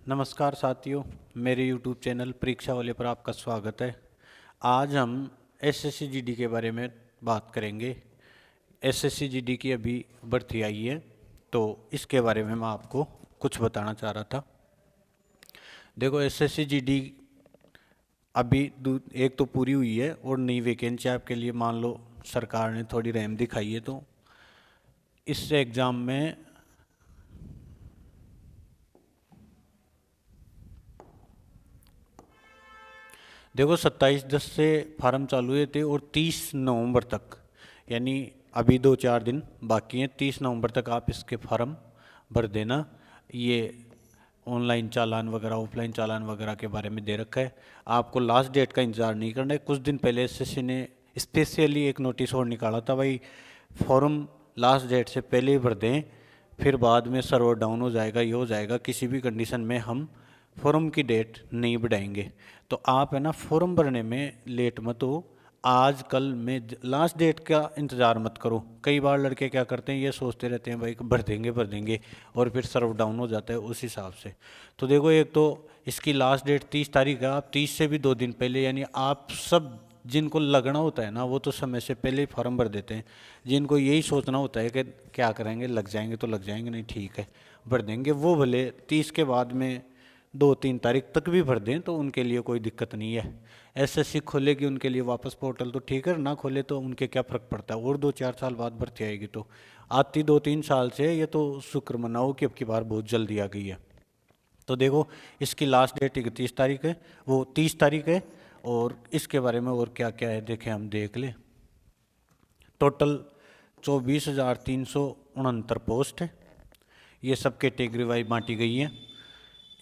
नमस्कार साथियों, मेरे यूट्यूब चैनल परीक्षा वाले पर आपका स्वागत है। आज हम एसएससी जीडी के बारे में बात करेंगे। एसएससी जीडी की अभी भर्ती आई है, तो इसके बारे में मैं आपको कुछ बताना चाह रहा था। देखो, एसएससी जीडी अभी एक तो पूरी हुई है और नई वैकेंसी आपके लिए मान लो सरकार ने थोड़ी रहम दिखाई है, तो इस एग्ज़ाम में देखो 27/10 से फार्म चालू हुए थे और 30 नवंबर तक, यानी अभी 2-4 दिन बाकी हैं। 30 नवंबर तक आप इसके फार्म भर देना। ये ऑनलाइन चालान वगैरह, ऑफलाइन चालान वगैरह के बारे में दे रखा है। आपको लास्ट डेट का इंतज़ार नहीं करना है। कुछ दिन पहले एसएससी ने स्पेशली एक नोटिस और निकाला था, भाई फॉर्म लास्ट डेट से पहले ही भर दें, फिर बाद में सर्वर डाउन हो जाएगा, ये हो जाएगा, किसी भी कंडीशन में हम फॉर्म की डेट नहीं बढ़ाएंगे। तो आप है ना फॉर्म भरने में लेट मत हो। आज कल में लास्ट डेट का इंतज़ार मत करो। कई बार लड़के क्या करते हैं, ये सोचते रहते हैं भाई भर देंगे और फिर सर्व डाउन हो जाता है उस हिसाब से। तो देखो, एक तो इसकी लास्ट डेट 30 तारीख है। आप 30 से भी 2 दिन पहले, यानी आप सब जिनको लगना होता है ना, वो तो समय से पहले ही फॉर्म भर देते हैं। जिनको यही सोचना होता है कि क्या करेंगे, लग जाएंगे तो लग जाएंगे, नहीं ठीक है भर देंगे, वो भले 30 के बाद में 2-3 तारीख तक भी भर दें, तो उनके लिए कोई दिक्कत नहीं है। एसएससी खोलेगी उनके लिए वापस पोर्टल, तो ठीक है, ना खोले तो उनके क्या फ़र्क पड़ता है। और 2-4 साल बाद भर्ती आएगी, तो आती 2-3 साल से ये तो शुक्र मनाओ कि अब की बार बहुत जल्दी आ गई है। तो देखो, इसकी लास्ट डेट 31 तारीख है, वो 30 तारीख है। और इसके बारे में और क्या क्या है देखें, हम देख लें। टोटल 24,369 पोस्ट है। ये सब कैटेगरी वाइज बांटी गई है।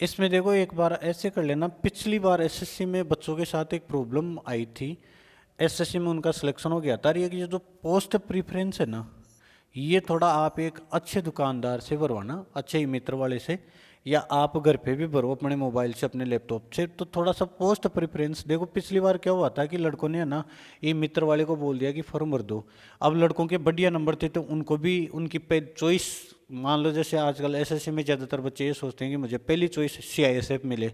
इसमें देखो, एक बार ऐसे कर लेना, पिछली बार एसएससी में बच्चों के साथ एक प्रॉब्लम आई थी। एसएससी में उनका सिलेक्शन हो गया था, ये कि जो पोस्ट प्रीफरेंस है ना, ये थोड़ा आप एक अच्छे दुकानदार से भरवाना, अच्छे ही मित्र वाले से, या आप घर पे भी भरो अपने मोबाइल से, अपने लैपटॉप से। तो थोड़ा सा पोस्ट प्रेफरेंस देखो, पिछली बार क्या हुआ था कि लड़कों ने है ना ये मित्र वाले को बोल दिया कि फॉर्म भर दो। अब लड़कों के बढ़िया नंबर थे, तो उनको भी उनकी चॉइस, मान लो जैसे आजकल एसएससी में ज़्यादातर बच्चे ये सोचते हैं कि मुझे पहली चॉइस सीआईएसएफ मिले,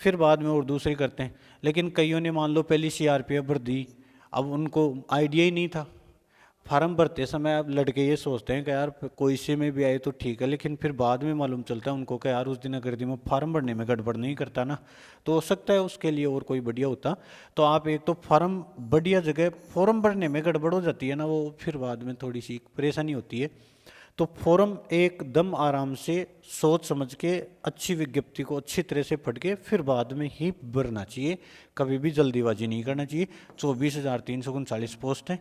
फिर बाद में और दूसरी करते हैं। लेकिन कईयों ने मान लो पहली सीआरपीएफ भर दी, अब उनको आइडिया ही नहीं था। फार्म भरते समय अब लड़के ये सोचते हैं कि यार कोई से में भी आए तो ठीक है, लेकिन फिर बाद में मालूम चलता है उनको कि यार उस दिन अगर दिन में फार्म भरने में गड़बड़ नहीं करता ना, तो हो सकता है उसके लिए और कोई बढ़िया होता। तो आप एक तो फार्म बढ़िया जगह, फॉर्म भरने में गड़बड़ हो जाती है ना, वो फिर बाद में थोड़ी सी परेशानी होती है। तो फॉर्म एकदम आराम से सोच समझ के, अच्छी विज्ञप्ति को अच्छी तरह से पढ़ के फिर बाद में ही भरना चाहिए। कभी भी जल्दीबाजी नहीं करना चाहिए। 24,339 पोस्ट हैं।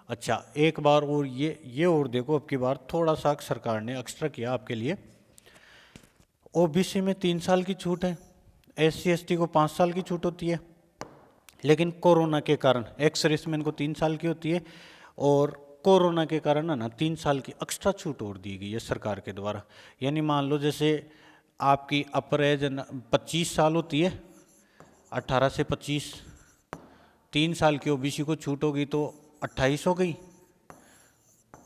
अच्छा, एक बार और ये और देखो, अब की बार थोड़ा सा सरकार ने एक्स्ट्रा किया आपके लिए। ओबीसी में 3 साल की छूट है, एससी एसटी को 5 साल की छूट होती है, लेकिन कोरोना के कारण एक्स सर्विसमैन को 3 साल की होती है। और कोरोना के कारण है ना 3 साल की एक्स्ट्रा छूट और दी गई है सरकार के द्वारा। यानी मान लो जैसे आपकी अपर एज 25 साल होती है, 18 से 25, 3 साल की ओबीसी को छूट होगी तो 28 हो गई,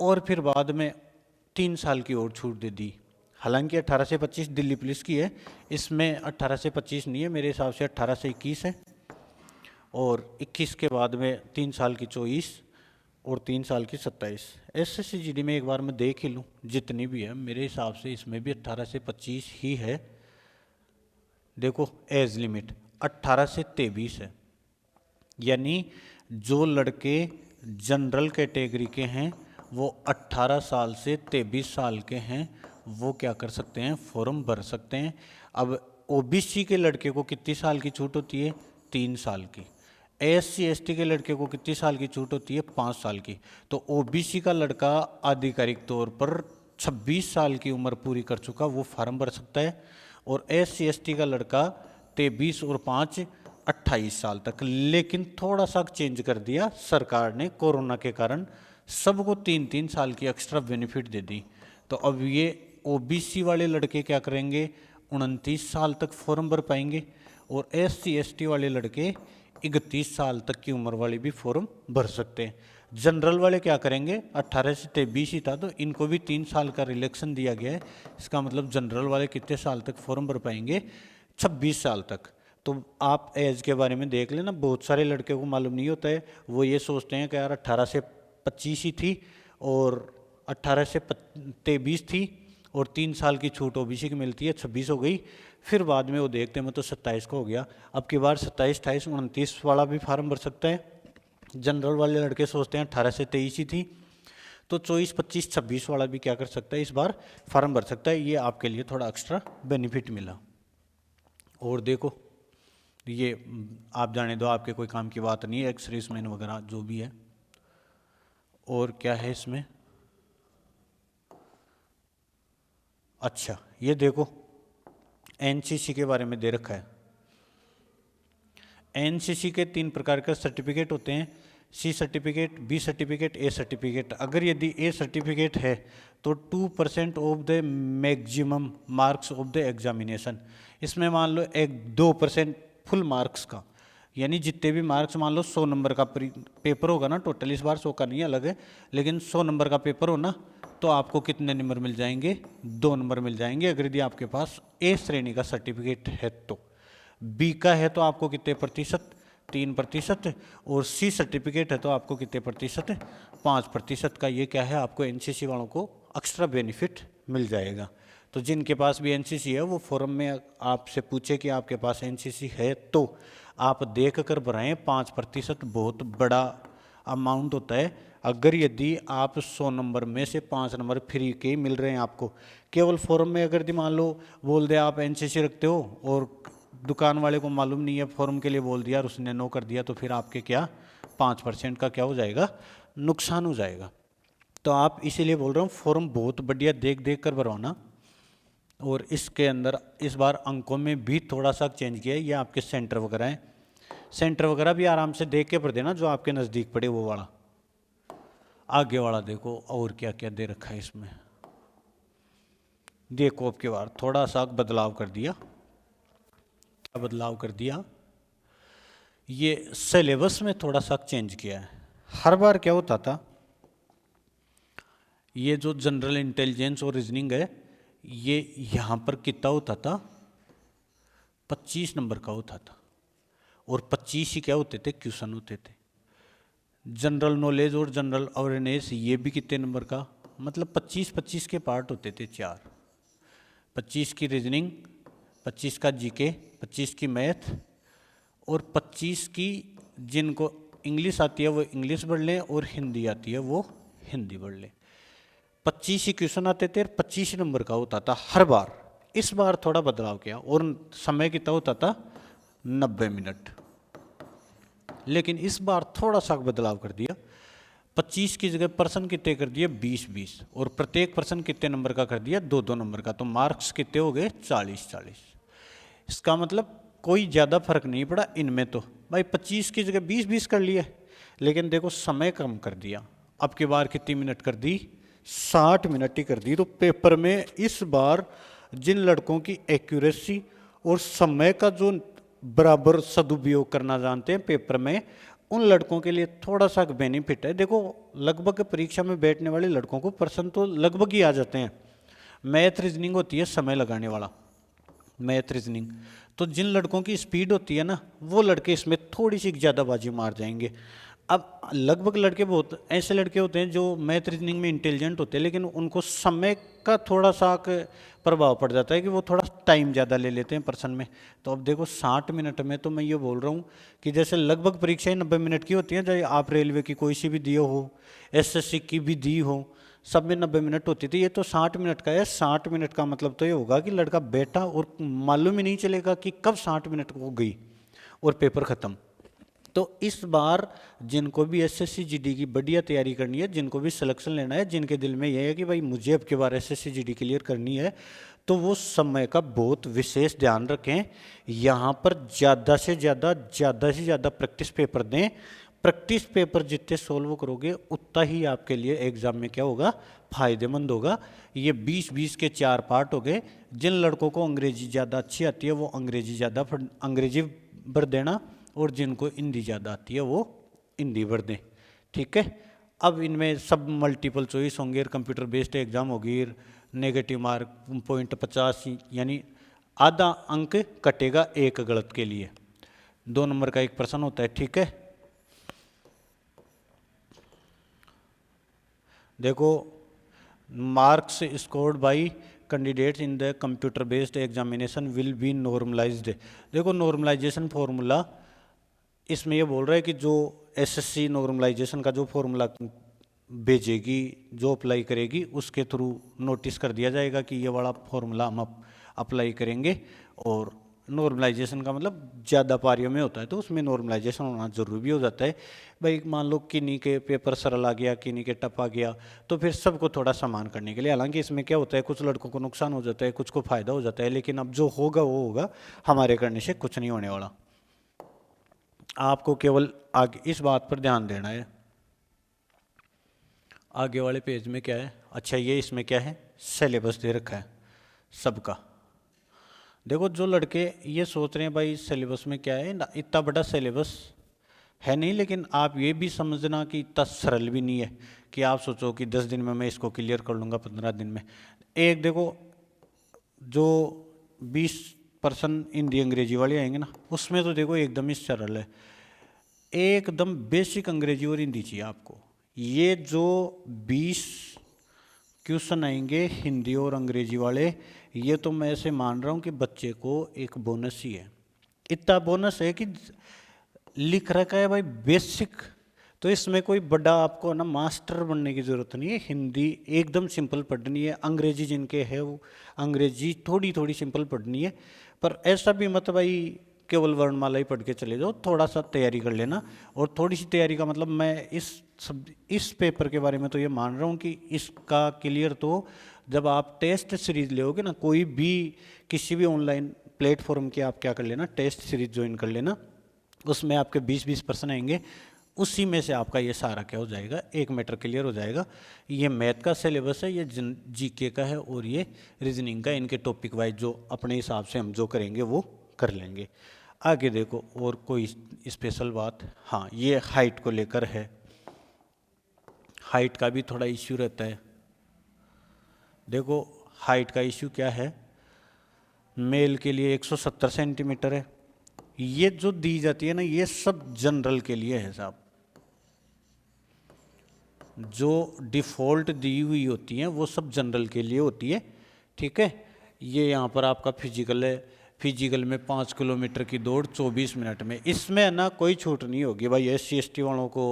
और फिर बाद में 3 साल की और छूट दे दी। हालांकि 18 से 25 दिल्ली पुलिस की है, इसमें 18 से 25 नहीं है, मेरे हिसाब से 18 से 21 है, और 21 के बाद में 3 साल की 24 और 3 साल की 27। एसएससी जीडी में एक बार मैं देख ही लूँ जितनी भी है, मेरे हिसाब से इसमें भी 18 से 25 ही है। देखो, एज लिमिट 18 से 23 है, यानी जो लड़के जनरल कैटेगरी के हैं वो 18 साल से 23 साल के हैं, वो क्या कर सकते हैं, फॉर्म भर सकते हैं। अब ओबीसी के लड़के को कितनी साल की छूट होती है, 3 साल की। एससी एसटी के लड़के को कितनी साल की छूट होती है, 5 साल की। तो ओबीसी का लड़का आधिकारिक तौर पर 26 साल की उम्र पूरी कर चुका, वो फार्म भर सकता है। और एससी एसटी का लड़का 23 और 5 28 साल तक। लेकिन थोड़ा सा चेंज कर दिया सरकार ने, कोरोना के कारण सबको 3-3 साल की एक्स्ट्रा बेनिफिट दे दी। तो अब ये ओबीसी वाले लड़के क्या करेंगे, 29 साल तक फॉर्म भर पाएंगे, और एससी एसटी वाले लड़के 31 साल तक की उम्र वाले भी फॉर्म भर सकते हैं। जनरल वाले क्या करेंगे, 18 से 23 ही था, तो इनको भी 3 साल का रिलैक्सन दिया गया है। इसका मतलब जनरल वाले कितने साल तक फॉर्म भर पाएंगे, 26 साल तक। तो आप एज के बारे में देख लेना, बहुत सारे लड़के को मालूम नहीं होता है, वो ये सोचते हैं कि यार 18 से 25 ही थी और 18 से 23 थी और 3 साल की छूट ओबीसी की मिलती है, 26 हो गई। फिर बाद में वो देखते हैं तो 27 का हो गया। अब की बार 27, 28, 29 वाला भी फार्म भर सकता है। जनरल वाले लड़के सोचते हैं 18 से 23 ही थी, तो 24, 25, 26 वाला भी क्या कर सकता है, इस बार फार्म भर सकता है। ये आपके लिए थोड़ा एक्स्ट्रा बेनिफिट मिला। और देखो ये आप जाने दो, आपके कोई काम की बात नहीं है, एक्स मैन वगैरह जो भी है। और क्या है इसमें, अच्छा ये देखो एनसीसी के बारे में दे रखा है। एनसीसी के 3 प्रकार के सर्टिफिकेट होते हैं, C certificate, B certificate, A certificate. अगर यदि ए सर्टिफिकेट है तो 2% of the maximum marks of the examination. इसमें मान लो 2% फुल मार्क्स का, यानी जितने भी मार्क्स, मान लो 100 नंबर का पेपर होगा ना टोटल, इस बार 100 का नहीं अलग है, लेकिन 100 नंबर का पेपर हो ना, तो आपको कितने नंबर मिल जाएंगे, 2 नंबर मिल जाएंगे, अगर यदि आपके पास ए श्रेणी का सर्टिफिकेट है तो। बी का है तो आपको कितने प्रतिशत, 3%। और सी सर्टिफिकेट है तो आपको कितने प्रतिशत, 5% का। ये क्या है, आपको एनसीसी वालों को एक्स्ट्रा बेनिफिट मिल जाएगा। तो जिनके पास भी एनसीसी है वो फॉरम में आपसे पूछे कि आपके पास एनसीसी है तो आप देख कर भराएं। 5% बहुत बड़ा अमाउंट होता है। अगर यदि आप 100 नंबर में से 5 नंबर फ्री के मिल रहे हैं आपको, केवल फॉरम में अगर यदि मान लो बोल दे आप एनसीसी रखते हो और दुकान वाले को मालूम नहीं है, फॉर्म के लिए बोल दिया और उसने नो कर दिया, तो फिर आपके क्या 5% का क्या हो जाएगा, नुकसान हो जाएगा। तो आप इसीलिए बोल रहा हूँ फॉर्म बहुत बढ़िया देख देख कर भरवाना। और इसके अंदर इस बार अंकों में भी थोड़ा सा चेंज किया है। ये आपके सेंटर वगैरह हैं, सेंटर वगैरह भी आराम से देख के भर देना, जो आपके नज़दीक पड़े वो वाला। आगे वाला देखो और क्या क्या दे रखा है इसमें, देखो अब की बार थोड़ा सा बदलाव कर दिया। क्या बदलाव कर दिया, ये सिलेबस में थोड़ा सा चेंज किया है। हर बार क्या होता था, ये जो जनरल इंटेलिजेंस और रीजनिंग है, ये यहाँ पर कितना होता था, 25 नंबर का होता था, और 25 ही क्या होते थे, क्वेश्चन होते थे। जनरल नॉलेज और जनरल अवेयरनेस ये भी कितने नंबर का, मतलब 25-25 के पार्ट होते थे 4। 25 की रीजनिंग, 25 का जीके, 25 की मैथ, और 25 की जिनको इंग्लिश आती है वो इंग्लिश पढ़ लें और हिंदी आती है वो हिंदी पढ़ लें। 25 ही क्वेश्चन आते थे, 25 नंबर का होता था हर बार। इस बार थोड़ा बदलाव किया और समय कितना होता था, 90 मिनट। लेकिन इस बार थोड़ा सा बदलाव कर दिया, 25 की जगह पर्सन कितने कर दिए, 20-20, और प्रत्येक पर्सन कितने नंबर का कर दिया, 2-2 नंबर का। तो मार्क्स कितने हो गए, 40-40। इसका मतलब कोई ज़्यादा फर्क नहीं पड़ा इनमें। तो भाई 25 की जगह 20-20 कर लिए, लेकिन देखो समय कम कर दिया। अब की बार कितनी मिनट कर दी, 60 मिनट ही कर दी। तो पेपर में इस बार जिन लड़कों की एक्यूरेसी और समय का जो बराबर सदुपयोग करना जानते हैं पेपर में, उन लड़कों के लिए थोड़ा सा बेनिफिट है। देखो लगभग परीक्षा में बैठने वाले लड़कों को प्रश्न तो लगभग ही आ जाते हैं। मैथ रीजनिंग होती है समय लगाने वाला, मैथ रीजनिंग। तो जिन लड़कों की स्पीड होती है ना, वो लड़के इसमें थोड़ी सी ज़्यादा बाजी मार जाएंगे। अब लगभग लड़के बहुत ऐसे लड़के होते हैं जो मैथ रीजनिंग में इंटेलिजेंट होते हैं, लेकिन उनको समय का थोड़ा सा प्रभाव पड़ जाता है कि वो थोड़ा टाइम ज़्यादा ले लेते हैं पर्सन में। तो अब देखो 60 मिनट में, तो मैं ये बोल रहा हूँ कि जैसे लगभग परीक्षाएं 90 मिनट की होती हैं, चाहे आप रेलवे की कोई सी भी दी हो, एसएससी की भी दी हो, सब में 90 मिनट होती थी। ये तो 60 मिनट का है। 60 मिनट का मतलब तो ये होगा कि लड़का बैठा और मालूम ही नहीं चलेगा कि कब 60 मिनट हो गई और पेपर ख़त्म। तो इस बार जिनको भी एसएससी जीडी की बढ़िया तैयारी करनी है, जिनको भी सिलेक्शन लेना है, जिनके दिल में यह है कि भाई मुझे अब की बार एसएससी जीडी क्लियर करनी है, तो वो समय का बहुत विशेष ध्यान रखें। यहाँ पर ज़्यादा से ज़्यादा प्रैक्टिस पेपर दें। प्रैक्टिस पेपर जितने सोल्व करोगे उतना ही आपके लिए एग्ज़ाम में क्या होगा, फ़ायदेमंद होगा। ये 20-20 के 4 पार्ट हो गए। जिन लड़कों को अंग्रेजी ज़्यादा अच्छी आती है वो अंग्रेजी भर देना, और जिनको हिंदी ज़्यादा आती है वो हिंदी भर दें। ठीक है, अब इनमें सब मल्टीपल चॉइस होंगे, कंप्यूटर बेस्ड एग्जाम होगी, नेगेटिव मार्क .50, यानी आधा अंक कटेगा एक गलत के लिए। 2 नंबर का एक प्रश्न होता है, ठीक है। देखो, marks scored by candidates in the computer based examination will be normalized. देखो, नॉर्मलाइजेशन फॉर्मूला इसमें ये बोल रहा है कि जो एसएससी नॉर्मलाइजेशन का जो फॉर्मूला भेजेगी, जो अप्लाई करेगी, उसके थ्रू नोटिस कर दिया जाएगा कि ये वाला फॉर्मूला हम अप्लाई करेंगे। और नॉर्मलाइजेशन का मतलब ज़्यादा पारियों में होता है तो उसमें नॉर्मलाइजेशन होना ज़रूरी भी हो जाता है। भाई मान लो किन्हीं के पेपर सरल आ गया, किन्हीं के टफ आ गया, तो फिर सबको थोड़ा समान करने के लिए, हालांकि इसमें क्या होता है, कुछ लड़कों को नुकसान हो जाता है, कुछ को फायदा हो जाता है, लेकिन अब जो होगा वो होगा, हमारे करने से कुछ नहीं होने वाला। आपको केवल आगे इस बात पर ध्यान देना है। आगे वाले पेज में क्या है, अच्छा ये इसमें क्या है, सिलेबस दे रखा है सबका। देखो, जो लड़के ये सोच रहे हैं भाई सिलेबस में क्या है ना, इतना बड़ा सिलेबस है नहीं, लेकिन आप ये भी समझना कि इतना सरल भी नहीं है कि आप सोचो कि 10 दिन में मैं इसको क्लियर कर लूँगा, 15 दिन में। एक देखो, जो 20% हिंदी अंग्रेजी वाले आएंगे ना, उसमें तो देखो एकदम ही सरल है, एकदम बेसिक अंग्रेजी और हिंदी चाहिए आपको। ये जो 20 क्वेश्चन आएंगे हिंदी और अंग्रेजी वाले, ये तो मैं ऐसे मान रहा हूँ कि बच्चे को एक बोनस ही है। इतना बोनस है कि लिख रखा है भाई बेसिक, तो इसमें कोई बड़ा आपको ना मास्टर बनने की ज़रूरत नहीं है। हिंदी एकदम सिंपल पढ़नी है, अंग्रेजी जिनके है वो अंग्रेजी थोड़ी थोड़ी सिंपल पढ़नी है, पर ऐसा भी मत भाई केवल वर्णमाला ही पढ़ के चले जाओ, थोड़ा सा तैयारी कर लेना। और थोड़ी सी तैयारी का मतलब मैं इस पेपर के बारे में तो ये मान रहा हूँ कि इसका क्लियर तो जब आप टेस्ट सीरीज लोगे ना, कोई भी किसी भी ऑनलाइन प्लेटफॉर्म के, आप क्या कर लेना, टेस्ट सीरीज ज्वाइन कर लेना, उसमें आपके 20% आएंगे, उसी में से आपका ये सारा क्या हो जाएगा, एक मैटर क्लियर हो जाएगा। ये मैथ का सिलेबस है, ये जीके का है, और ये रीजनिंग का। इनके टॉपिक वाइज जो अपने हिसाब से हम जो करेंगे वो कर लेंगे। आगे देखो, और कोई स्पेशल बात, हाँ ये हाइट को लेकर है, हाइट का भी थोड़ा इश्यू रहता है। देखो, हाइट का इश्यू क्या है, मेल के लिए 170 सेंटीमीटर है। ये जो दी जाती है ना, ये सब जनरल के लिए है साहब, जो डिफ़ॉल्ट दी हुई होती हैं वो सब जनरल के लिए होती है, ठीक है। ये यहाँ पर आपका फिजिकल है, फिजिकल में 5 किलोमीटर की दौड़ 24 मिनट में, इसमें है ना कोई छूट नहीं होगी भाई। SC ST वालों को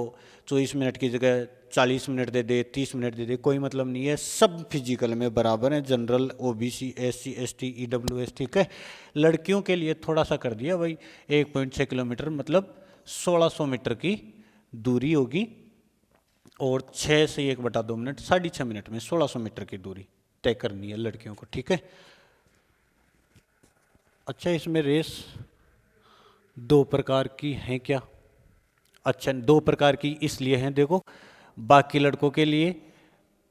24 मिनट की जगह 40 मिनट दे दे, 30 मिनट दे दे, कोई मतलब नहीं है, सब फिजिकल में बराबर है, general, OBC SC ST EWS, ठीक है। लड़कियों के लिए थोड़ा सा कर दिया भाई, 1.6 किलोमीटर मतलब 1600 मीटर की दूरी होगी, और 6 से 1/2 मिनट, 6.5 मिनट में 1600 मीटर की दूरी तय करनी है लड़कियों को, ठीक है। अच्छा, इसमें रेस 2 प्रकार की हैं क्या? अच्छा, 2 प्रकार की इसलिए हैं, देखो, बाकी लड़कों के लिए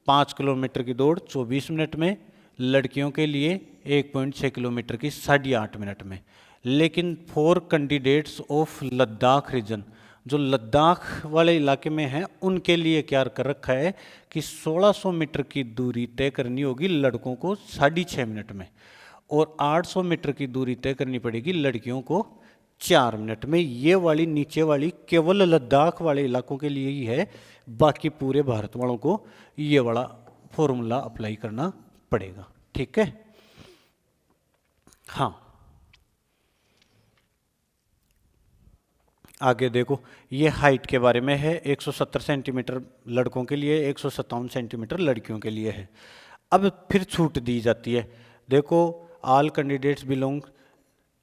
5 किलोमीटर की दौड़ 24 मिनट में, लड़कियों के लिए 1.6 किलोमीटर की 8.5 मिनट में। लेकिन for candidates of Ladakh region, जो लद्दाख वाले इलाके में हैं, उनके लिए क्या कर रखा है कि 1600 मीटर की दूरी तय करनी होगी लड़कों को 6.5 मिनट में, और 800 मीटर की दूरी तय करनी पड़ेगी लड़कियों को 4 मिनट में। ये वाली नीचे वाली केवल लद्दाख वाले इलाकों के लिए ही है, बाकी पूरे भारत वालों को ये वाला फॉर्मूला अप्लाई करना पड़ेगा, ठीक है। हाँ, आगे देखो, ये हाइट के बारे में है, 170 सेंटीमीटर लड़कों के लिए, 157 सेंटीमीटर लड़कियों के लिए है। अब फिर छूट दी जाती है, देखो, all candidates belong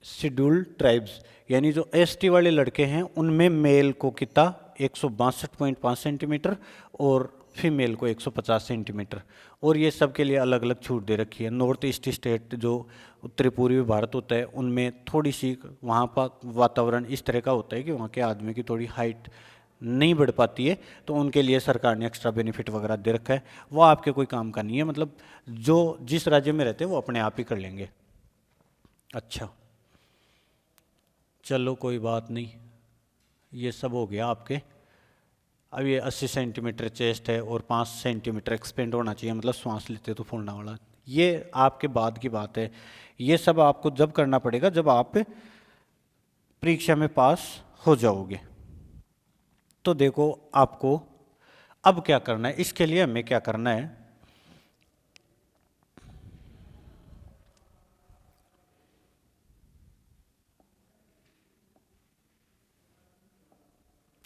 scheduled tribes, यानी जो ST वाले लड़के हैं उनमें मेल को कितना 162.5 सेंटीमीटर और फीमेल को 150 सेंटीमीटर, और ये सब के लिए अलग अलग छूट दे रखी है। नॉर्थ ईस्ट स्टेट जो उत्तरी पूर्वी भारत होता है, उनमें थोड़ी सी वहाँ पर वातावरण इस तरह का होता है कि वहाँ के आदमी की थोड़ी हाइट नहीं बढ़ पाती है, तो उनके लिए सरकार ने एक्स्ट्रा बेनिफिट वगैरह दे रखा है। वो आपके कोई काम का नहीं है, मतलब जो जिस राज्य में रहते हैं वो अपने आप ही कर लेंगे। अच्छा, चलो कोई बात नहीं, ये सब हो गया आपके। अब ये 80 सेंटीमीटर चेस्ट है और 5 सेंटीमीटर एक्सपेंड होना चाहिए, मतलब सांस लेते तो फूलना वाला। ये आपके बाद की बात है, ये सब आपको जब करना पड़ेगा जब आप परीक्षा में पास हो जाओगे। तो देखो आपको अब क्या करना है, इसके लिए हमें क्या करना है,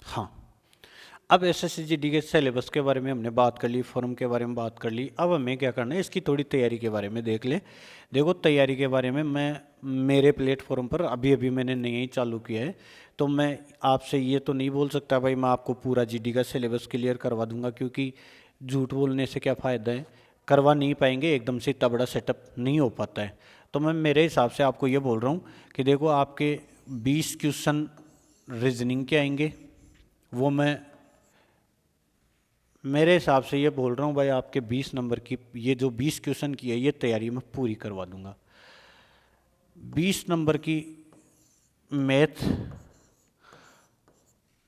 हाँ अब SSCGD के सिलेबस के बारे में हमने बात कर ली, फॉर्म के बारे में बात कर ली। अब हमें क्या करना है, इसकी थोड़ी तैयारी के बारे में देख ले। देखो तैयारी के बारे में मैं मेरे प्लेटफॉर्म पर अभी अभी मैंने नया ही चालू किया है, तो मैं आपसे ये तो नहीं बोल सकता भाई मैं आपको पूरा GD का सिलेबस क्लियर करवा दूंगा, क्योंकि झूठ बोलने से क्या फ़ायदा है, करवा नहीं पाएंगे, एकदम से इतना बड़ा सेटअप नहीं हो पाता है। तो मैं मेरे हिसाब से आपको ये बोल रहा हूँ कि देखो आपके 20 क्वेश्चन रीजनिंग के आएंगे, वो मैं मेरे हिसाब से ये बोल रहा हूँ भाई आपके 20 नंबर की ये जो 20 क्वेश्चन की है ये तैयारी मैं पूरी करवा दूंगा। 20 नंबर की मैथ,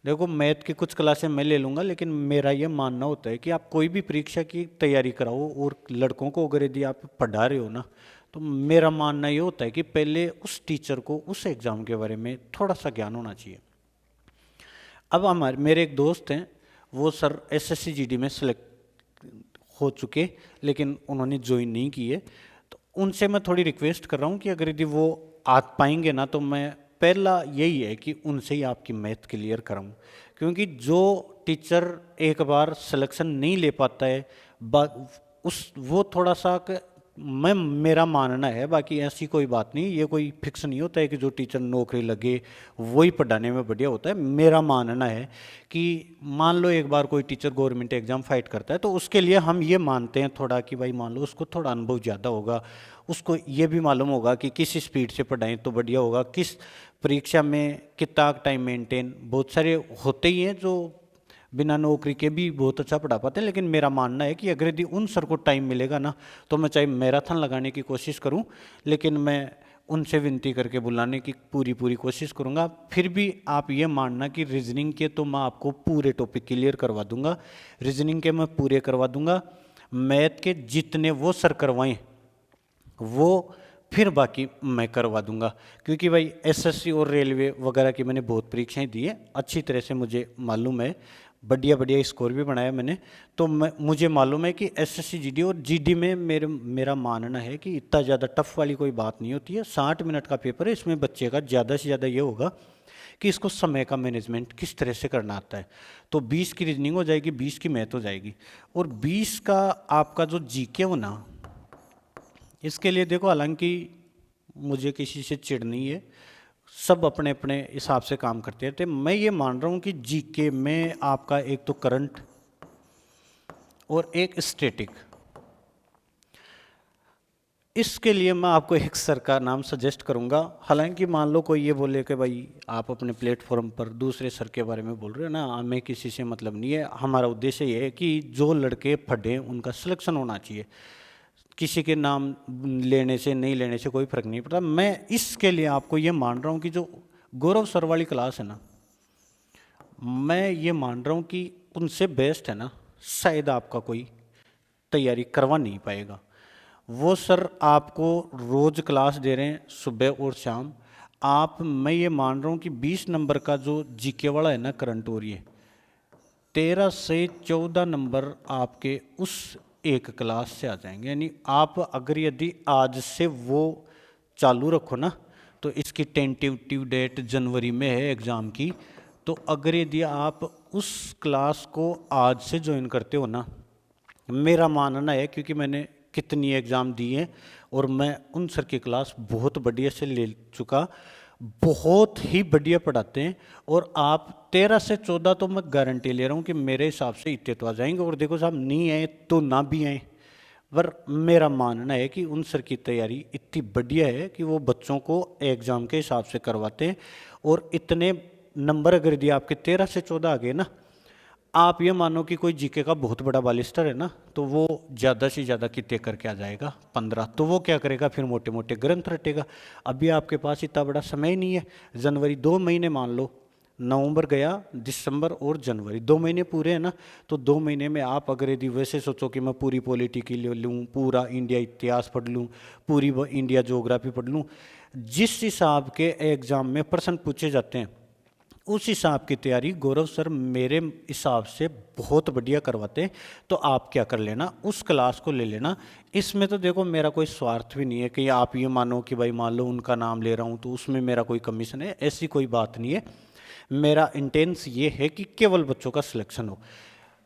देखो मैथ की कुछ क्लासें मैं ले लूँगा, लेकिन मेरा ये मानना होता है कि आप कोई भी परीक्षा की तैयारी कराओ और लड़कों को अगर यदि आप पढ़ा रहे हो ना, तो मेरा मानना ये होता है कि पहले उस टीचर को उस एग्ज़ाम के बारे में थोड़ा सा ज्ञान होना चाहिए। अब हमारे मेरे एक दोस्त हैं, वो सर SSCGD में सेलेक्ट हो चुके, लेकिन उन्होंने ज्वाइन नहीं की है, तो उनसे मैं थोड़ी रिक्वेस्ट कर रहा हूँ कि अगर यदि वो आ पाएंगे ना, तो मैं पहला यही है कि उनसे ही आपकी मैथ क्लियर कराऊँ, क्योंकि जो टीचर एक बार सिलेक्शन नहीं ले पाता है वो थोड़ा सा मेरा मानना है, बाकी ऐसी कोई बात नहीं, ये कोई फिक्स नहीं होता है कि जो टीचर नौकरी लगे वही पढ़ाने में बढ़िया होता है। मेरा मानना है कि मान लो एक बार कोई टीचर गवर्नमेंट एग्जाम फाइट करता है, तो उसके लिए हम ये मानते हैं थोड़ा कि भाई मान लो उसको थोड़ा अनुभव ज़्यादा होगा, उसको ये भी मालूम होगा कि किस स्पीड से पढ़ाएं तो बढ़िया होगा, किस परीक्षा में कितना टाइम मेंटेन, बहुत सारे होते ही हैं जो बिना नौकरी के भी बहुत अच्छा पढ़ा पाते हैं। लेकिन मेरा मानना है कि अगर यदि उन सर को टाइम मिलेगा ना, तो मैं चाहे मैराथन लगाने की कोशिश करूं, लेकिन मैं उनसे विनती करके बुलाने की पूरी कोशिश करूंगा। फिर भी आप ये मानना कि रीजनिंग के तो मैं आपको पूरे टॉपिक क्लियर करवा दूंगा, रीजनिंग के मैं पूरे करवा दूंगा, मैथ के जितने वो सर करवाएं वो फिर बाकी मैं करवा दूंगा, क्योंकि भाई SSC और रेलवे वगैरह की मैंने बहुत परीक्षाएं दी है, अच्छी तरह से मुझे मालूम है, बढ़िया स्कोर भी बनाया मैंने। तो मुझे मालूम है कि SSCGD और GD में मेरा मानना है कि इतना ज़्यादा टफ वाली कोई बात नहीं होती है। 60 मिनट का पेपर है, इसमें बच्चे का ज़्यादा से ज़्यादा ये होगा कि इसको समय का मैनेजमेंट किस तरह से करना आता है। तो 20 की रीजनिंग हो जाएगी, 20 की मैथ हो जाएगी, और 20 का आपका जो GK हो ना, इसके लिए देखो हालांकि मुझे किसी से चिढ़ नहीं है, सब अपने अपने हिसाब से काम करते हैं। तो मैं ये मान रहा हूँ कि GK में आपका एक तो करंट और एक स्टैटिक, इसके लिए मैं आपको एक सर का नाम सजेस्ट करूँगा। हालांकि मान लो कोई ये बोले कि भाई आप अपने प्लेटफॉर्म पर दूसरे सर के बारे में बोल रहे हो ना, हमें किसी से मतलब नहीं है, हमारा उद्देश्य ये है कि जो लड़के पढ़े उनका सिलेक्शन होना चाहिए, किसी के नाम लेने से नहीं लेने से कोई फर्क नहीं पड़ता। मैं इसके लिए आपको ये मान रहा हूँ कि जो गौरव सर वाली क्लास है ना, मैं ये मान रहा हूँ कि उनसे बेस्ट है ना, शायद आपका कोई तैयारी करवा नहीं पाएगा। वो सर आपको रोज़ क्लास दे रहे हैं सुबह और शाम। मैं ये मान रहा हूँ कि 20 नंबर का जो GK वाला है ना करंट, और ये 13 से 14 नंबर आपके उस एक क्लास से आ जाएंगे। यानी आप अगर यदि आज से वो चालू रखो ना, तो इसकी टेंटेटिव डेट जनवरी में है एग्ज़ाम की, तो अगर यदि आप उस क्लास को आज से ज्वाइन करते हो ना, मेरा मानना है, क्योंकि मैंने कितनी एग्ज़ाम दी हैं और मैं उन सर की क्लास बहुत बढ़िया से ले चुका, बहुत ही बढ़िया पढ़ाते हैं, और आप 13 से 14 तो मैं गारंटी ले रहा हूँ कि मेरे हिसाब से इतने तो आ जाएंगे। और देखो साहब, नहीं आए तो ना भी आए, पर मेरा मानना है कि उन सर की तैयारी इतनी बढ़िया है कि वो बच्चों को एग्ज़ाम के हिसाब से करवाते हैं, और इतने नंबर अगर दिए आपके 13 से 14 आ गए ना, आप ये मानो कि कोई GK का बहुत बड़ा बालिस्टर है ना, तो वो ज़्यादा से ज़्यादा कितने करके आ जाएगा 15, तो वो क्या करेगा फिर मोटे मोटे ग्रंथ रटेगा। अभी आपके पास इतना बड़ा समय नहीं है, जनवरी 2 महीने मान लो, नवंबर गया, दिसंबर और जनवरी, 2 महीने पूरे हैं ना। तो 2 महीने में आप अगर यदि वैसे सोचो कि मैं पूरी पॉलिटी के लिए लूँ, पूरा इंडिया इतिहास पढ़ लूँ, पूरी इंडिया ज्योग्राफी पढ़ लूँ, जिस हिसाब के एग्ज़ाम में प्रश्न पूछे जाते हैं उस हिसाब की तैयारी गौरव सर मेरे हिसाब से बहुत बढ़िया करवाते हैं। तो आप क्या कर लेना, उस क्लास को ले लेना। इसमें तो देखो मेरा कोई स्वार्थ भी नहीं है कि आप ये मानो कि भाई मान लो उनका नाम ले रहा हूँ तो उसमें मेरा कोई कमीशन है, ऐसी कोई बात नहीं है। मेरा इंटेंस ये है कि केवल बच्चों का सिलेक्शन हो।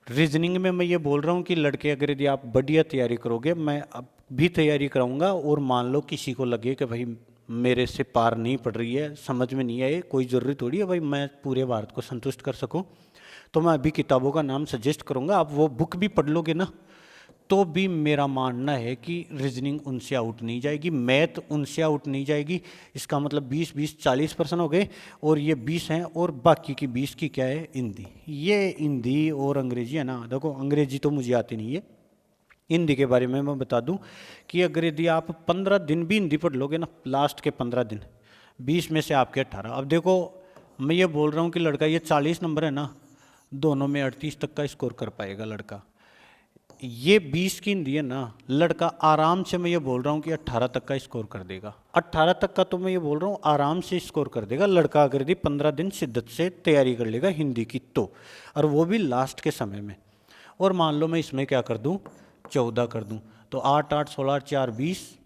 रीजनिंग में मैं ये बोल रहा हूँ कि लड़के अगर यदि आप बढ़िया तैयारी करोगे, मैं अब भी तैयारी कराऊंगा, और मान लो किसी को लगे कि भाई मेरे से पार नहीं पड़ रही है, समझ में नहीं आए, कोई ज़रूरी थोड़ी है भाई मैं पूरे भारत को संतुष्ट कर सकूं, तो मैं अभी किताबों का नाम सजेस्ट करूंगा। आप वो बुक भी पढ़ लोगे ना, तो भी मेरा मानना है कि रीजनिंग उनसे आउट नहीं जाएगी, मैथ उनसे आउट नहीं जाएगी। इसका मतलब 20-40% हो गए, और ये 20 हैं, और बाकी की 20 की क्या है, हिंदी। ये हिंदी और अंग्रेजी है ना, देखो अंग्रेजी तो मुझे आती नहीं है, हिंदी के बारे में मैं बता दूं कि अगर यदि आप 15 दिन भी हिंदी पढ़ लोगे ना, लास्ट के 15 दिन, 20 में से आपके 18। अब देखो मैं ये बोल रहा हूँ कि लड़का ये 40 नंबर है ना, दोनों में 38 तक का स्कोर कर पाएगा लड़का। ये 20 की हिंदी है ना, लड़का आराम से, मैं ये बोल रहा हूँ कि 18 तक का स्कोर कर देगा। 18 तक का तो मैं ये बोल रहा हूँ आराम से स्कोर कर देगा लड़का, अगर यदि 15 दिन शिद्दत से तैयारी कर लेगा हिंदी की तो, और वो भी लास्ट के समय में। और मान लो मैं इसमें क्या कर दूँ, 14 कर दूं, तो 8 8 16 4 20,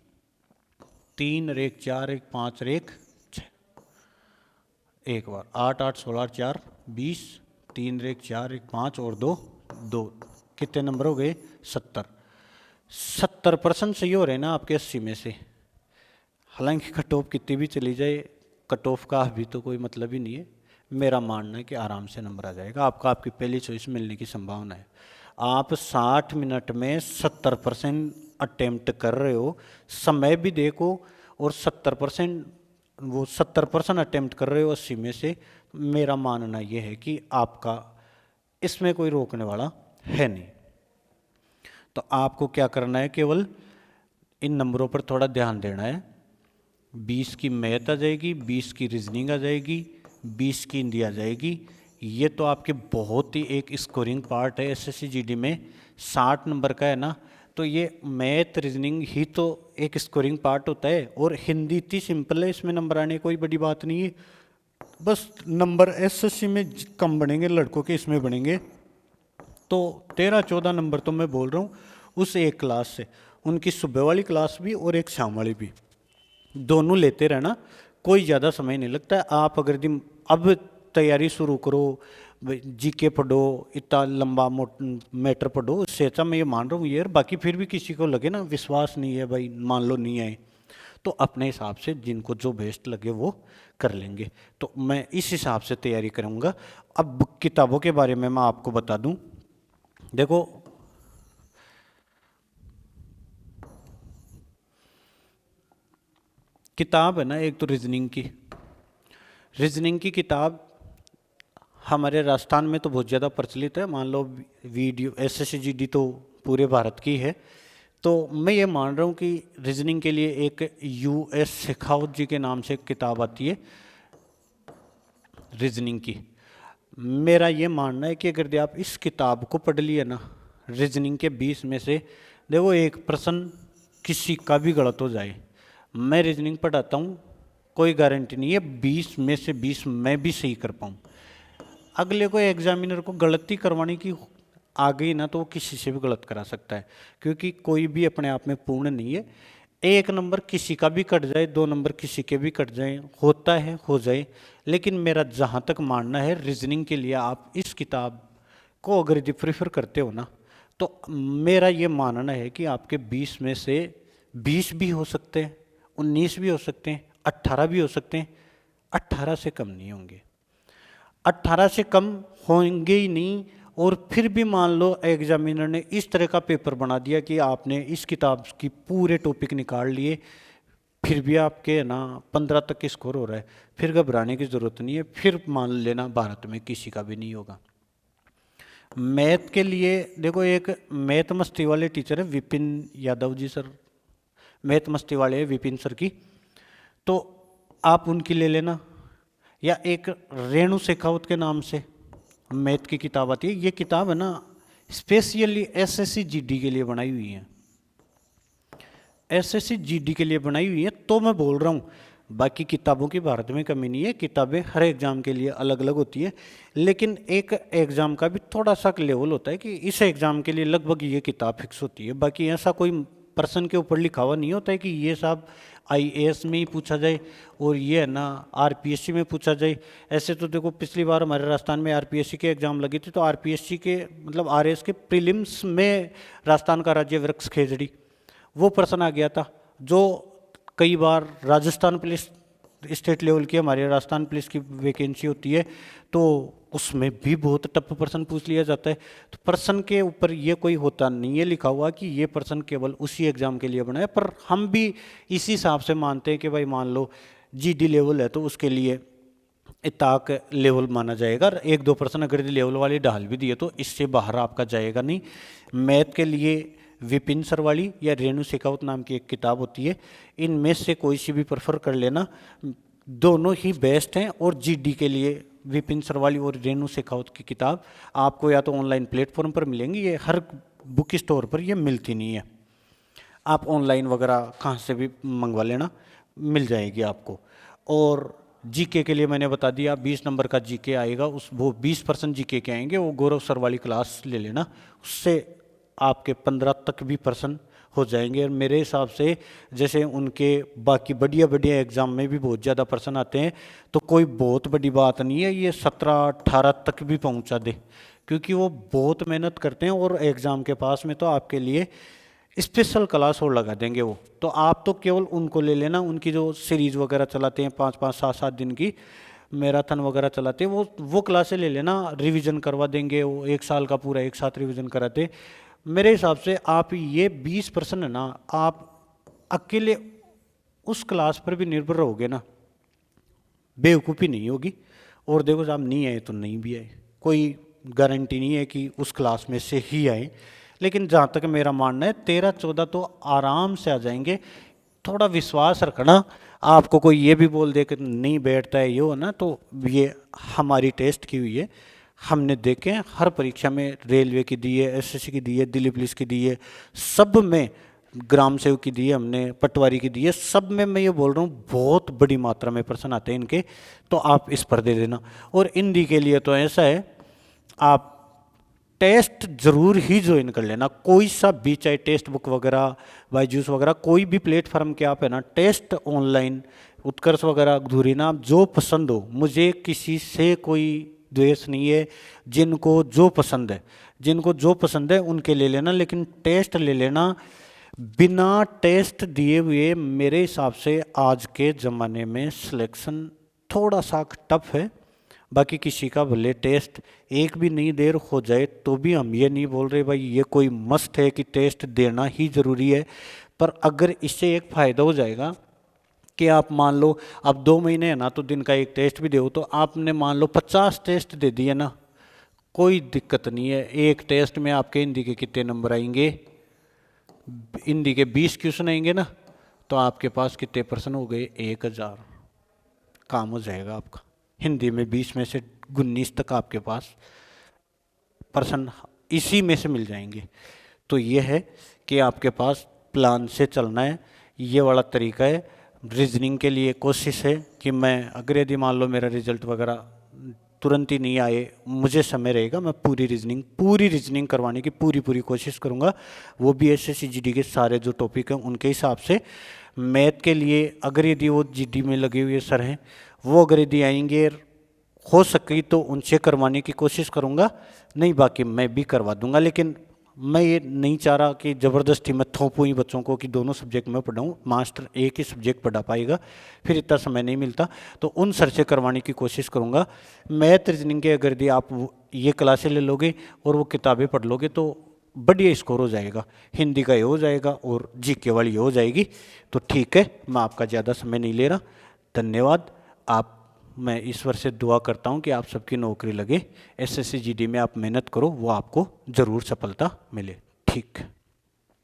3 और 1 4 1 5 और 1 6, एक बार 8 8 16 4 20, 3 और 1 4 1 5 और 2 2, कितने नंबर हो गए, 70% सही हो रहे हैं ना आपके 80 में से। हालांकि कट ऑफ कितनी भी चली जाए, कट ऑफ का अभी तो कोई मतलब ही नहीं है। मेरा मानना है कि आराम से नंबर आ जाएगा आपका, आपकी पहली चॉइस मिलने की संभावना है। आप 60 मिनट में 70% अटेम्प्ट कर रहे हो, समय भी देखो, और 70% अटेम्प्ट कर रहे हो 80 में से। मेरा मानना ये है कि आपका इसमें कोई रोकने वाला है नहीं। तो आपको क्या करना है, केवल इन नंबरों पर थोड़ा ध्यान देना है। 20 की मैथ आ जाएगी, 20 की रीजनिंग आ जाएगी, 20 की हिंदी आ जाएगी। ये तो आपके बहुत ही एक स्कोरिंग पार्ट है एसएससी जीडी में। 60 नंबर का है ना, तो ये मैथ रीजनिंग ही तो एक स्कोरिंग पार्ट होता है। और हिंदी इतनी सिंपल है, इसमें नंबर आने कोई बड़ी बात नहीं है। बस नंबर एसएससी में कम बनेंगे लड़कों के, इसमें बनेंगे। तो 13-14 नंबर तो मैं बोल रहा हूँ उस एक क्लास से, उनकी सुबह वाली क्लास भी और एक शाम वाली भी, दोनों लेते रहना, कोई ज़्यादा समय नहीं लगता है। आप अगर दिन अब तैयारी शुरू करो, जीके पढ़ो, इतना लंबा मैटर पढ़ो, उससे अच्छा मैं ये मान रहा हूँ यार। बाकी फिर भी किसी को लगे ना विश्वास नहीं है भाई, मान लो नहीं आए, तो अपने हिसाब से जिनको जो बेस्ट लगे वो कर लेंगे। तो मैं इस हिसाब से तैयारी करूँगा। अब किताबों के बारे में मैं आपको बता दूँ, देखो किताब है ना, एक तो रीजनिंग की किताब हमारे राजस्थान में तो बहुत ज़्यादा प्रचलित है। मान लो वीडियो एसएससी जीडी तो पूरे भारत की है। तो मैं ये मान रहा हूँ कि रीजनिंग के लिए एक यूएस शेखावत जी के नाम से एक किताब आती है रीजनिंग की। मेरा ये मानना है कि अगर आप इस किताब को पढ़ लिए ना, रीजनिंग के 20 में से देखो एक प्रश्न किसी का भी गलत हो जाए, मैं रीजनिंग पढ़ाता हूँ, कोई गारंटी नहीं है 20 में से 20 मैं भी सही कर पाऊँ। अगले को एग्जामिनर को गलती करवाने की आ गई ना, तो वो किसी से भी गलत करा सकता है, क्योंकि कोई भी अपने आप में पूर्ण नहीं है। 1 नंबर किसी का भी कट जाए, 2 नंबर किसी के भी कट जाए, होता है, हो जाए। लेकिन मेरा जहाँ तक मानना है, रीजनिंग के लिए आप इस किताब को अगर यदि प्रेफर करते हो ना, तो मेरा ये मानना है कि आपके 20 में से 20 भी हो सकते हैं, 19 भी हो सकते हैं, 18 भी हो सकते हैं, 18 से कम नहीं होंगे। 18 से कम होंगे ही नहीं। और फिर भी मान लो एग्जामिनर ने इस तरह का पेपर बना दिया कि आपने इस किताब की पूरे टॉपिक निकाल लिए, फिर भी आपके ना 15 तक स्कोर हो रहा है, फिर घबराने की ज़रूरत नहीं है। फिर मान लेना भारत में किसी का भी नहीं होगा। मैथ के लिए देखो, एक मैथ मस्ती वाले टीचर है विपिन यादव जी सर, मैथ मस्ती वाले हैं विपिन सर की, तो आप उनकी ले लेना। या एक रेणु शेखावत के नाम से मैथ की किताब आती है। ये किताब है ना स्पेशली एसएससी जीडी के लिए बनाई हुई है, एसएससी जीडी के लिए बनाई हुई है। तो मैं बोल रहा हूँ बाकी किताबों की भारत में कमी नहीं है, किताबें हर एग्ज़ाम के लिए अलग अलग होती है, लेकिन एक एग्ज़ाम का भी थोड़ा सा लेवल होता है कि इस एग्ज़ाम के लिए लगभग ये किताब फिक्स होती है। बाकी ऐसा कोई पर्सन के ऊपर लिखा हुआ नहीं होता है कि ये साहब आईएएस में ही पूछा जाए और ये है ना आरपीएससी में पूछा जाए। ऐसे तो देखो पिछली बार हमारे राजस्थान में आरपीएससी के एग्ज़ाम लगी थी, तो आरपीएससी के मतलब आरएएस के प्रीलिम्स में राजस्थान का राज्य वृक्ष खेजड़ी वो पर्सन आ गया था, जो कई बार राजस्थान पुलिस स्टेट लेवल की हमारे राजस्थान पुलिस की वैकेंसी होती है, तो उसमें भी बहुत टफ पर्सन पूछ लिया जाता है। तो पर्सन के ऊपर ये कोई होता नहीं है लिखा हुआ कि ये पर्सन केवल उसी एग्ज़ाम के लिए बना है, पर हम भी इसी हिसाब से मानते हैं कि भाई मान लो जीडी लेवल है तो उसके लिए इताक लेवल माना जाएगा। 1-2% अगर लेवल वाली ढाल भी दिए तो इससे बाहर आपका जाएगा नहीं। मैथ के लिए विपिन सरवाली या रेणु शेखावत नाम की एक किताब होती है, इनमें से कोई सी भी प्रेफर कर लेना, दोनों ही बेस्ट हैं। और जीडी के लिए विपिन सरवाली और रेणु शेखावत की किताब आपको या तो ऑनलाइन प्लेटफॉर्म पर मिलेंगी, ये हर बुक स्टोर पर ये मिलती नहीं है, आप ऑनलाइन वगैरह कहाँ से भी मंगवा लेना, मिल जाएगी आपको। और जीके के लिए मैंने बता दिया 20 नंबर का जीके आएगा, वो 20% जीके के आएंगे, वो गौरव सर वाली क्लास ले लेना, उससे आपके 15 तक भी पर्सन हो जाएंगे। और मेरे हिसाब से जैसे उनके बाकी बढ़िया बढ़िया एग्ज़ाम में भी बहुत ज़्यादा पर्सन आते हैं, तो कोई बहुत बड़ी बात नहीं है ये 17-18 तक भी पहुंचा दे, क्योंकि वो बहुत मेहनत करते हैं। और एग्ज़ाम के पास में तो आपके लिए स्पेशल क्लास और लगा देंगे वो, तो आप तो केवल उनको ले लेना, उनकी जो सीरीज़ वगैरह चलाते हैं 5-5, 7-7 दिन की मैराथन वगैरह चलाते हैं, वो क्लासें ले लेना, रिवीजन करवा देंगे, वो 1 साल का पूरा एक साथ रिवीजन कराते। मेरे हिसाब से आप ये 20% है ना, आप अकेले उस क्लास पर भी निर्भर रहोगे ना, बेवकूफ़ी नहीं होगी। और देखो साहब नहीं आए तो नहीं भी आए, कोई गारंटी नहीं है कि उस क्लास में से ही आए, लेकिन जहाँ तक मेरा मानना है 13-14 तो आराम से आ जाएंगे। थोड़ा विश्वास रखना, आपको कोई ये भी बोल दे कि नहीं बैठता है ये हो ना, तो ये हमारी टेस्ट की हुई है, हमने देखे हर परीक्षा में, रेलवे की दी है, एसएससी की दी है, दिल्ली पुलिस की दी है, सब में, ग्राम सेवक की दी है हमने, पटवारी की दी है, सब में मैं ये बोल रहा हूँ बहुत बड़ी मात्रा में प्रश्न आते हैं इनके, तो आप इस पर दे देना। और हिंदी के लिए तो ऐसा है, आप टेस्ट जरूर ही ज्वाइन कर लेना, कोई सा भी, चाहे टेस्ट बुक वगैरह, बायजूस वगैरह, कोई भी प्लेटफॉर्म के आप है ना टेस्ट ऑनलाइन, उत्कर्ष वगैरह, धुरीना, आप जो पसंद हो, मुझे किसी से कोई द्वेष नहीं है, जिनको जो पसंद है, जिनको जो पसंद है उनके ले लेना, लेकिन टेस्ट ले लेना। बिना टेस्ट दिए हुए मेरे हिसाब से आज के ज़माने में सिलेक्शन थोड़ा सा टफ है। बाकी किसी का भले टेस्ट एक भी नहीं देर हो जाए तो भी हम ये नहीं बोल रहे भाई ये कोई मस्ट है कि टेस्ट देना ही ज़रूरी है, पर अगर इससे एक फ़ायदा हो जाएगा कि आप मान लो अब 2 महीने है ना, तो दिन का एक टेस्ट भी दो, तो आपने मान लो 50 टेस्ट दे दिए ना, कोई दिक्कत नहीं है। एक टेस्ट में आपके हिंदी के कितने नंबर आएंगे, हिंदी के 20 क्वेश्चन आएंगे ना, तो आपके पास कितने % हो गए, 1000 काम हो जाएगा आपका। हिंदी में 20 में से 19 तक आपके पास पर्सन इसी में से मिल जाएंगे। तो ये है कि आपके पास प्लान से चलना है, ये वाला तरीका है। रीजनिंग के लिए कोशिश है कि मैं अगर यदि मान लो मेरा रिजल्ट वगैरह तुरंत ही नहीं आए, मुझे समय रहेगा, मैं पूरी रीजनिंग करवाने की पूरी कोशिश करूँगा, वो भी एसएससी जीडी के सारे जो टॉपिक हैं उनके हिसाब से। मैथ के लिए अगर यदि वो जीडी में लगे हुए सर हैं, वो अगर यदि आएंगे हो सके तो उनसे करवाने की कोशिश करूँगा, नहीं बाकी मैं भी करवा दूँगा। लेकिन मैं ये नहीं चाह रहा कि ज़बरदस्ती मैं थोपूँ ही बच्चों को कि दोनों सब्जेक्ट में पढ़ाऊँ, मास्टर एक ही सब्जेक्ट पढ़ा पाएगा, फिर इतना समय नहीं मिलता, तो उन सर से करवाने की कोशिश करूँगा। मैथ रीजनिंग के अगर यदि आप ये क्लासें ले लोगे और वो किताबें पढ़ लोगे तो बढ़िया स्कोर हो जाएगा, हिंदी का ये हो जाएगा और जीके वाली ये हो जाएगी। तो ठीक है, मैं आपका ज़्यादा समय नहीं ले रहा, धन्यवाद। मैं ईश्वर से दुआ करता हूँ कि आप सबकी नौकरी लगे, एसएससी जीडी में आप मेहनत करो, वो आपको ज़रूर सफलता मिले। ठीक।